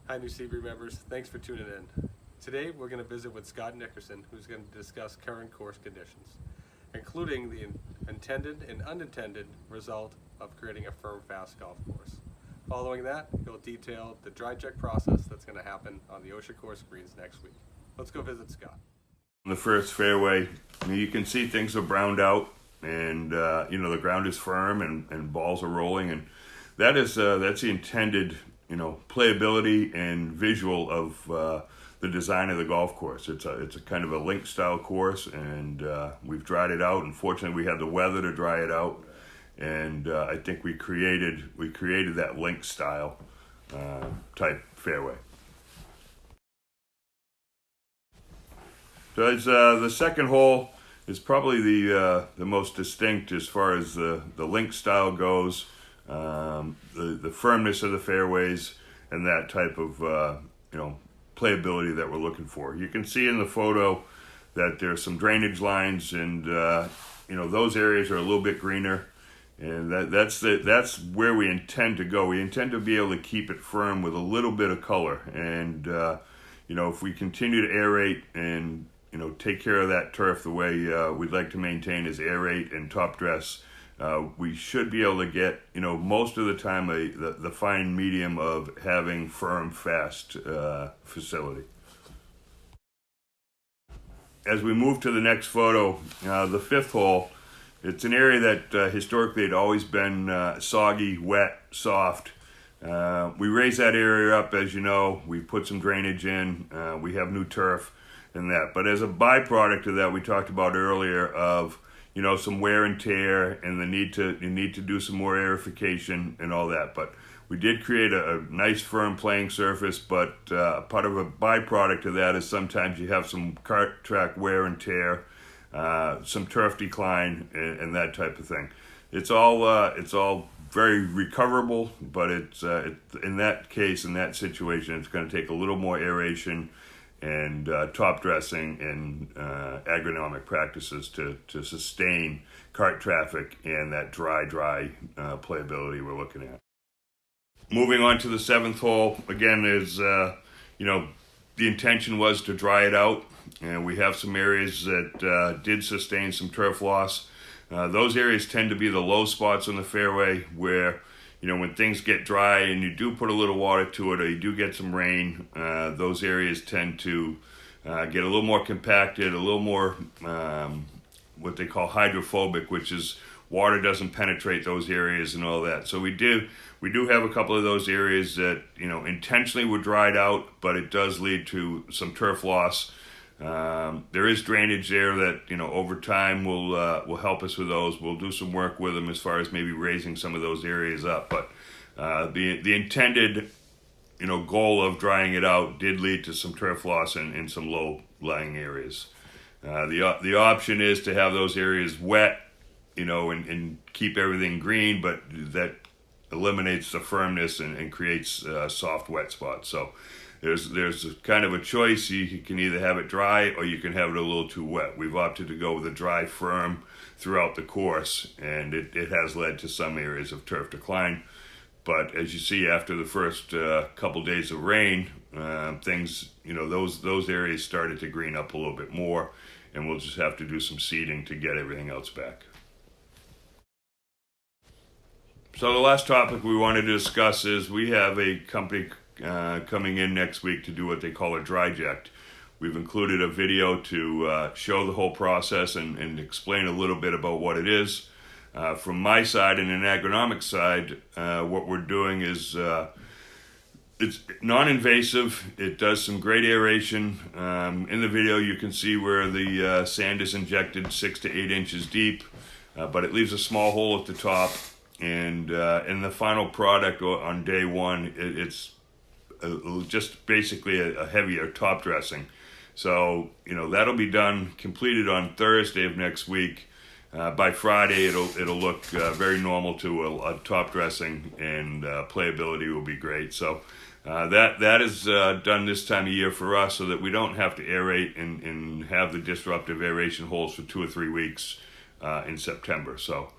Hi, New Seabury members. Thanks for tuning in. Today, we're going to visit with Scott Nickerson, who's going to discuss current course conditions, including the intended and unintended result of creating a firm, fast golf course. Following that, he'll detail the dry check process that's going to happen on the Osher Course greens next week. Let's go visit Scott. On the first fairway, you can see things are browned out, and the ground is firm and balls are rolling, and that's the intended playability and visual of the design of the golf course. It's a kind of a link style course, and we've dried it out. Unfortunately, we had the weather to dry it out, and I think we created that link style type fairway. So the second hole is probably the most distinct as far as the link style goes, the firmness of the fairways, and that type of playability that we're looking for. You can see in the photo that there's some drainage lines, and those areas are a little bit greener, and that's where we intend to go. We intend to be able to keep it firm with a little bit of color, and if we continue to aerate and take care of that turf the way we'd like to maintain is aerate and top dress, we should be able to get, most of the time the fine medium of having firm, fast facility. As we move to the next photo, the fifth hole, it's an area that historically had always been soggy, wet, soft. We raised that area up, as you know. We put some drainage in. We have new turf and that. But as a byproduct of that, we talked about earlier of some wear and tear and the need to do some more aerification and all that. But we did create a nice firm playing surface, but part of a byproduct of that is sometimes you have some kart track wear and tear, some turf decline, and that type of thing. It's all very recoverable, but in that case, in that situation, it's going to take a little more aeration and top dressing and agronomic practices to sustain cart traffic and that dry playability we're looking at. Moving on to the seventh hole, again, there's the intention was to dry it out, and we have some areas that did sustain some turf loss. Those areas tend to be the low spots on the fairway where when things get dry and you do put a little water to it or you do get some rain, those areas tend to get a little more compacted, a little more what they call hydrophobic, which is water doesn't penetrate those areas and all that. So we do have a couple of those areas that intentionally were dried out, but it does lead to some turf loss. There is drainage there that over time will help us with those. We'll do some work with them as far as maybe raising some of those areas up. But the intended goal of drying it out did lead to some turf loss in some low lying areas. The option is to have those areas wet, and keep everything green, but that eliminates the firmness and creates soft wet spots. So there's kind of a choice. You can either have it dry or you can have it a little too wet. We've opted to go with a dry, firm throughout the course, and it has led to some areas of turf decline. But as you see, after the first couple days of rain, things, those areas started to green up a little bit more, and we'll just have to do some seeding to get everything else back. So the last topic we wanted to discuss is we have a company coming in next week to do what they call a dry-ject. We've included a video to show the whole process and explain a little bit about what it is. From my side and an agronomic side, what we're doing is it's non-invasive. It does some great aeration. In the video you can see where the sand is injected 6 to 8 inches deep, but it leaves a small hole at the top. And in the final product on day one, it's just basically a heavier top dressing. So that'll be completed on Thursday of next week. By Friday it'll look very normal to a top dressing, and playability will be great. So that is done this time of year for us, so that we don't have to aerate and have the disruptive aeration holes for 2 or 3 weeks in September. So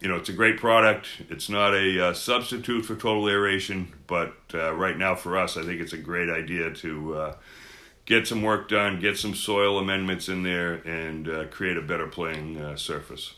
it's a great product. It's not a substitute for total aeration, but right now for us, I think it's a great idea to get some work done, get some soil amendments in there, and create a better playing surface.